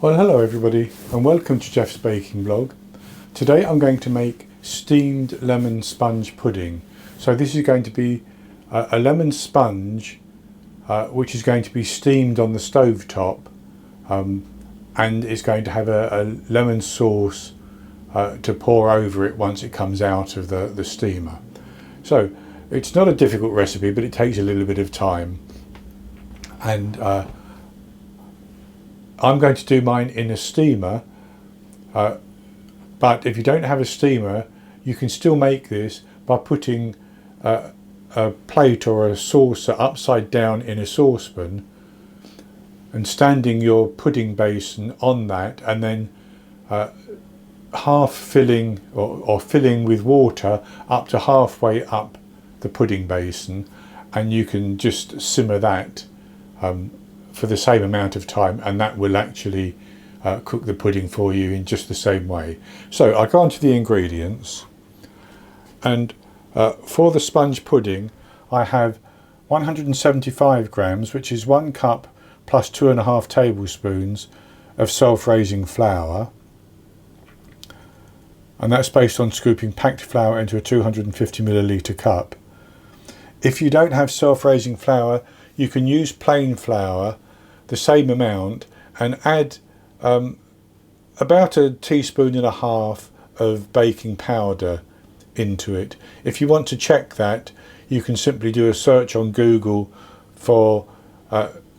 Well, hello everybody and welcome to Jeff's Baking Blog. Today I'm going to make steamed lemon sponge pudding. So this is going to be a lemon sponge which is going to be steamed on the stove top, and it's going to have a lemon sauce to pour over it once it comes out of the steamer. So it's not a difficult recipe, but it takes a little bit of time, and I'm going to do mine in a steamer, but if you don't have a steamer you can still make this by putting a plate or a saucer upside down in a saucepan and standing your pudding basin on that, and then half filling or filling with water up to halfway up the pudding basin, and you can just simmer that for the same amount of time, and that will actually cook the pudding for you in just the same way. So I'll go on to the ingredients, and for the sponge pudding I have 175 grams, which is 1 cup plus 2.5 tablespoons of self-raising flour, and that's based on scooping packed flour into a 250 milliliter cup. If you don't have self-raising flour, you can use plain flour, the same amount, and add about 1.5 teaspoons of baking powder into it. If you want to check that, you can simply do a search on Google for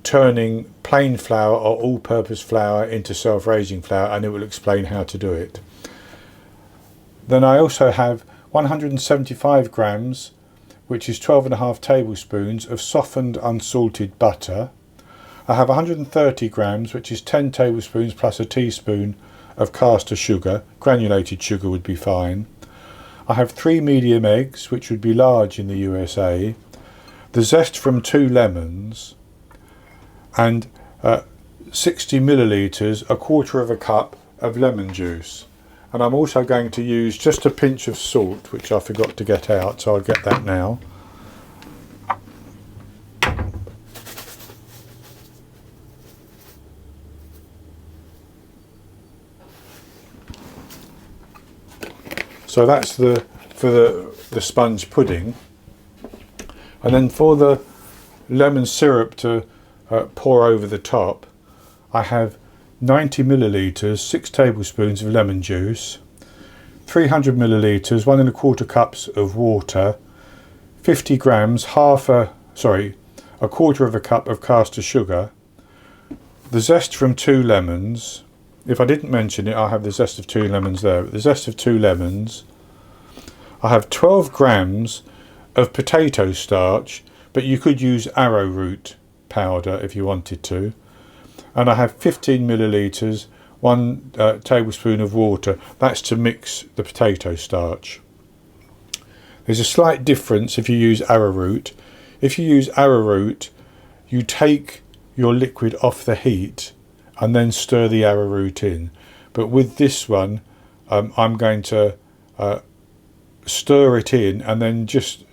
turning plain flour or all-purpose flour into self-raising flour, and it will explain how to do it. Then I also have 175 grams, which is 12.5 tablespoons of softened unsalted butter. I have 130 grams, which is 10 tablespoons plus a teaspoon of caster sugar. Granulated sugar would be fine. I have 3 medium eggs, which would be large in the USA, the zest from 2 lemons, and 60 millilitres, 1/4 cup of lemon juice. And I'm also going to use just a pinch of salt, which I forgot to get out, so I'll get that now. So that's for the sponge pudding. And then for the lemon syrup to pour over the top, I have 90 millilitres, 6 tablespoons of lemon juice, 300 millilitres, 1.25 cups of water, 50 grams, 1/4 cup of caster sugar, the zest from 2 lemons. If I didn't mention it, I have the zest of 2 lemons there. The zest of 2 lemons. I have 12 grams of potato starch, but you could use arrowroot powder if you wanted to. And I have 15 millilitres, 1 tablespoon of water. That's to mix the potato starch. There's a slight difference if you use arrowroot. If you use arrowroot, you take your liquid off the heat and then stir the arrowroot in. But with this one, I'm going to stir it in and then just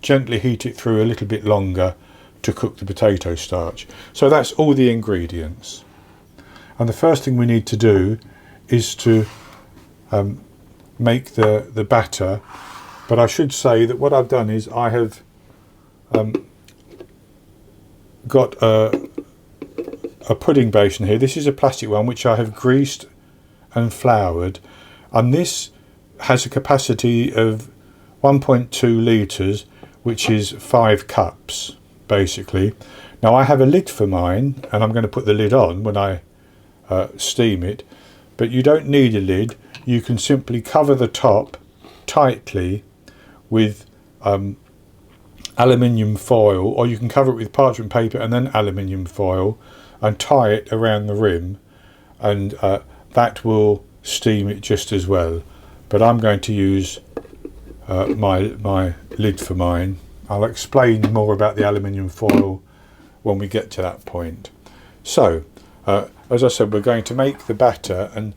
gently heat it through a little bit longer to cook the potato starch. So that's all the ingredients. And the first thing we need to do is to make the batter. But I should say that what I've done is I have got a pudding basin here. This is a plastic one which I have greased and floured, and this has a capacity of 1.2 litres, which is 5 cups basically. Now I have a lid for mine, and I'm going to put the lid on when I steam it, but you don't need a lid. You can simply cover the top tightly with aluminium foil, or you can cover it with parchment paper and then aluminium foil and tie it around the rim, and that will steam it just as well. But I'm going to use my lid for mine. I'll explain more about the aluminium foil when we get to that point. So as I said, we're going to make the batter, and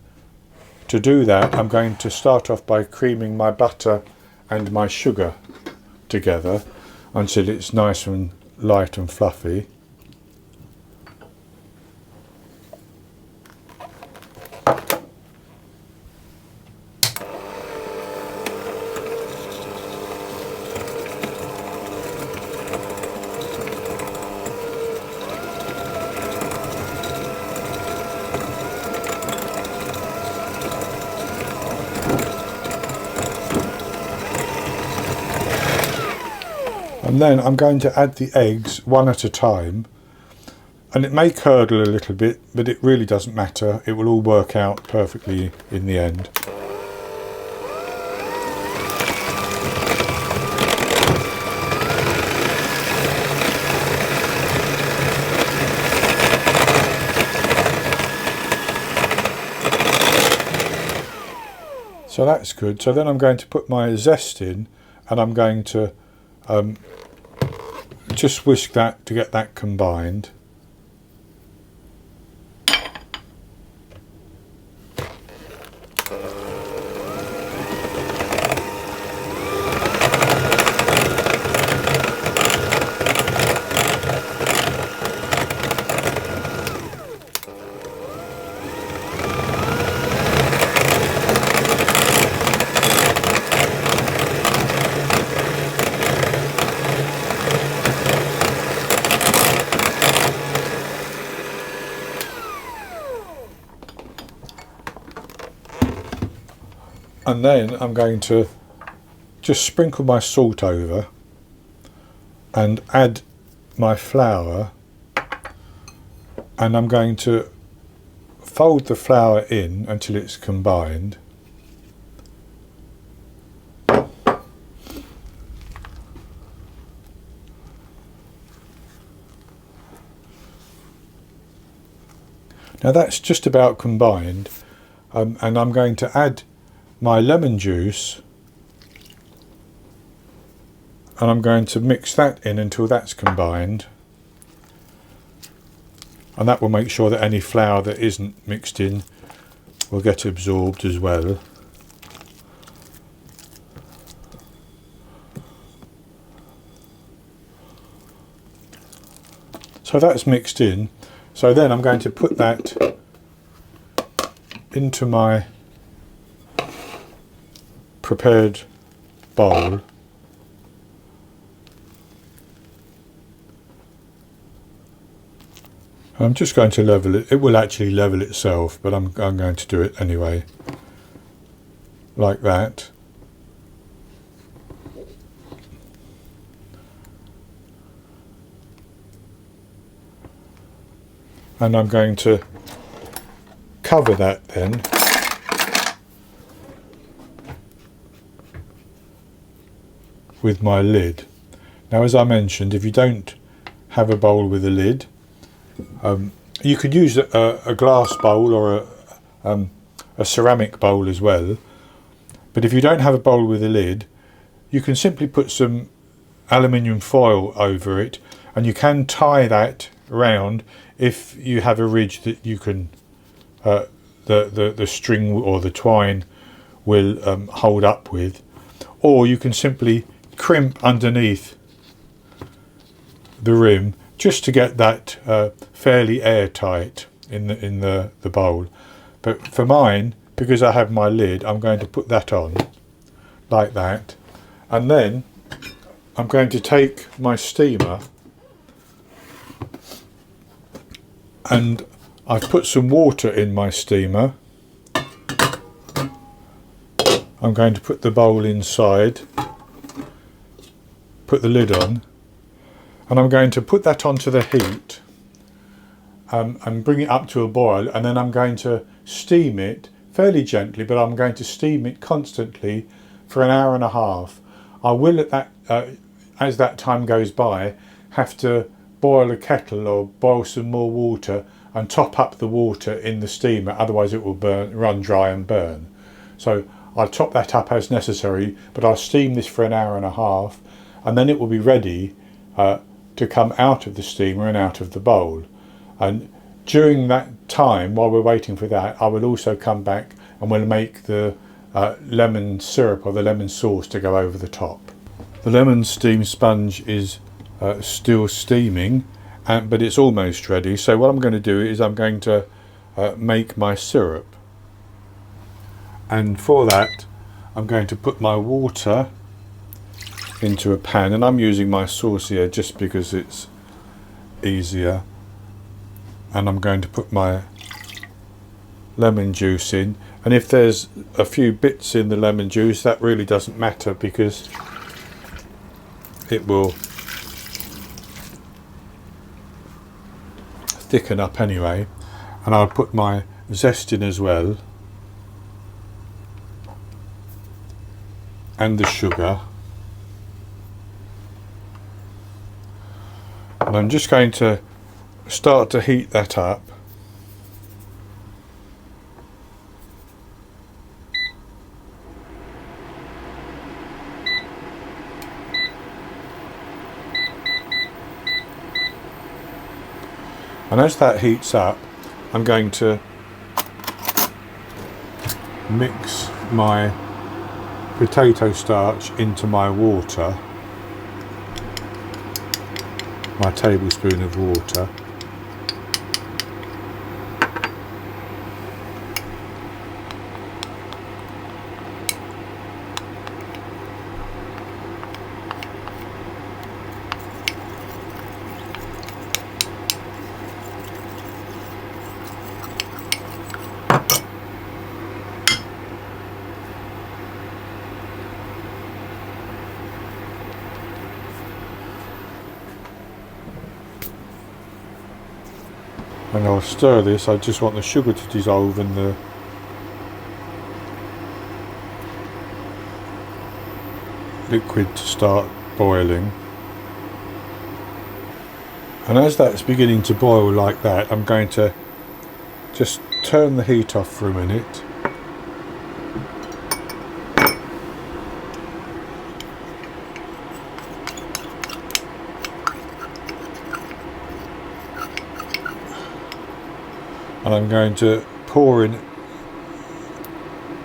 to do that I'm going to start off by creaming my butter and my sugar together until it's nice and light and fluffy. And then I'm going to add the eggs one at a time, and it may curdle a little bit, but it really doesn't matter. It will all work out perfectly in the end. So that's good. So then I'm going to put my zest in, and I'm going to just whisk that to get that combined. And then I'm going to just sprinkle my salt over and add my flour, and I'm going to fold the flour in until it's combined. Now that's just about combined, and I'm going to add my lemon juice, and I'm going to mix that in until that's combined, and that will make sure that any flour that isn't mixed in will get absorbed as well. So that's mixed in. So then I'm going to put that into my prepared bowl, I'm just going to level it. It will actually level itself, but I'm going to do it anyway, like that. And I'm going to cover that then with my lid. Now, as I mentioned, if you don't have a bowl with a lid, you could use a glass bowl or a ceramic bowl as well. But if you don't have a bowl with a lid, you can simply put some aluminium foil over it, and you can tie that round if you have a ridge that you can the string or the twine will hold up with, or you can simply crimp underneath the rim just to get that fairly airtight in the bowl. But for mine, because I have my lid, I'm going to put that on like that, and then I'm going to take my steamer, and I've put some water in my steamer. I'm going to put the bowl inside, put the lid on, and I'm going to put that onto the heat and bring it up to a boil, and then I'm going to steam it fairly gently, but I'm going to steam it constantly for an hour and a half. I will at that as that time goes by have to boil a kettle or boil some more water and top up the water in the steamer, otherwise it will run dry and burn. So I'll top that up as necessary, but I'll steam this for an hour and a half, and then it will be ready to come out of the steamer and out of the bowl. And during that time, while we're waiting for that, I will also come back and we'll make the lemon syrup or the lemon sauce to go over the top. The lemon steam sponge is still steaming, but it's almost ready. So what I'm going to do is I'm going to make my syrup, and for that I'm going to put my water into a pan, and I'm using my saucier just because it's easier, and I'm going to put my lemon juice in, and if there's a few bits in the lemon juice, that really doesn't matter because it will thicken up anyway, and I'll put my zest in as well, and the sugar, and I'm just going to start to heat that up. And as that heats up, I'm going to mix my potato starch into my water, my tablespoon of water. And I'll stir this. I just want the sugar to dissolve and the liquid to start boiling. And as that's beginning to boil like that, I'm going to just turn the heat off for a minute. And I'm going to pour in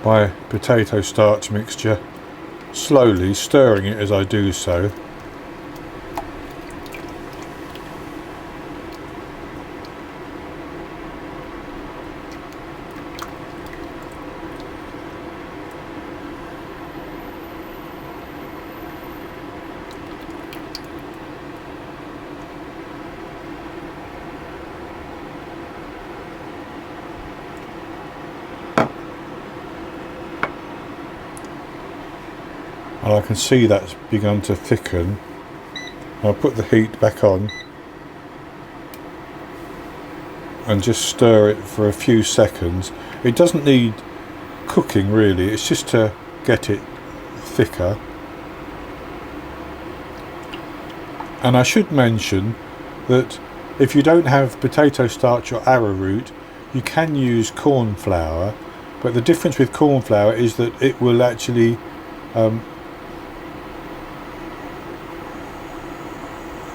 my potato starch mixture, slowly stirring it as I do so. And I can see that's begun to thicken. I'll put the heat back on and just stir it for a few seconds. It doesn't need cooking really, it's just to get it thicker. And I should mention that if you don't have potato starch or arrowroot, you can use corn flour, but the difference with corn flour is that it will actually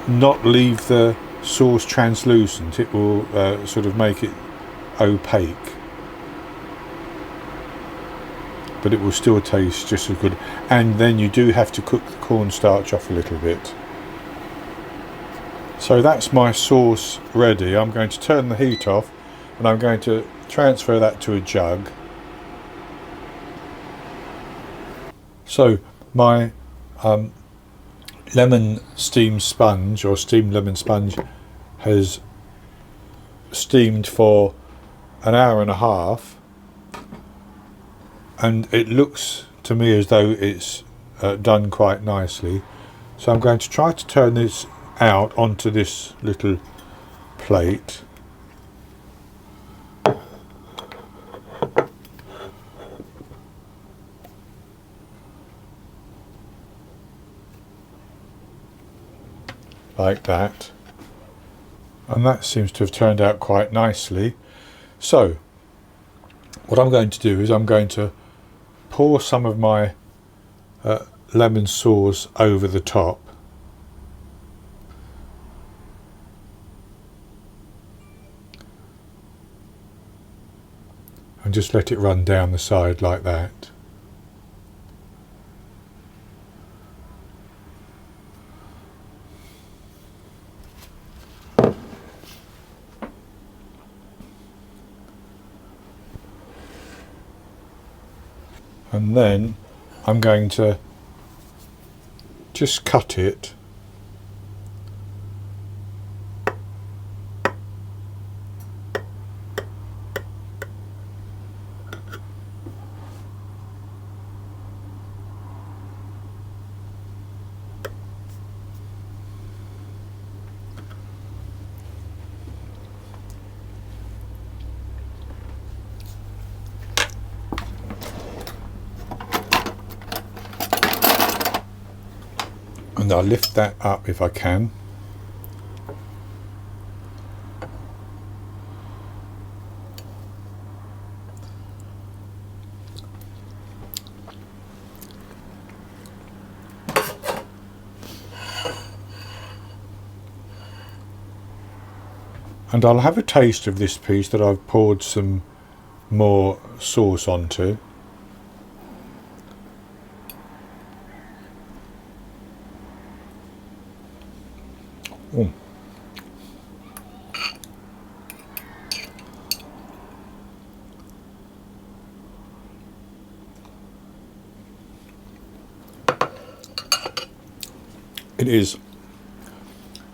not leave the sauce translucent. It will sort of make it opaque, but it will still taste just as good. And then you do have to cook the cornstarch off a little bit. So that's my sauce ready. I'm going to turn the heat off and I'm going to transfer that to a jug. So my lemon steam sponge, or steamed lemon sponge, has steamed for an hour and a half, and it looks to me as though it's done quite nicely. So I'm going to try to turn this out onto this little plate. Like that, and that seems to have turned out quite nicely. So what I'm going to do is I'm going to pour some of my lemon sauce over the top, and just let it run down the side like that. And then I'm going to just cut it and I'll lift that up if I can. And I'll have a taste of this piece that I've poured some more sauce onto. Mm. It is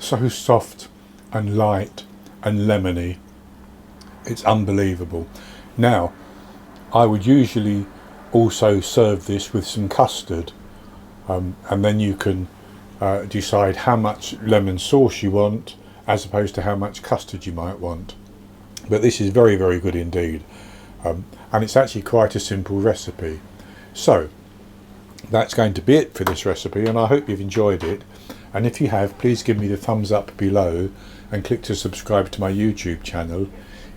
so soft and light and lemony. It's unbelievable. Now, I would usually also serve this with some custard, and then you can decide how much lemon sauce you want as opposed to how much custard you might want. But this is very, very good indeed, and it's actually quite a simple recipe. So that's going to be it for this recipe, and I hope you've enjoyed it. And if you have, please give me the thumbs up below and click to subscribe to my YouTube channel.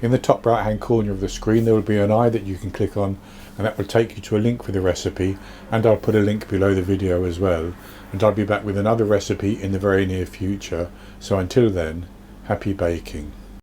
In the top right hand corner of the screen there will be an eye that you can click on, and that will take you to a link for the recipe, and I'll put a link below the video as well. And I'll be back with another recipe in the very near future. So until then, happy baking.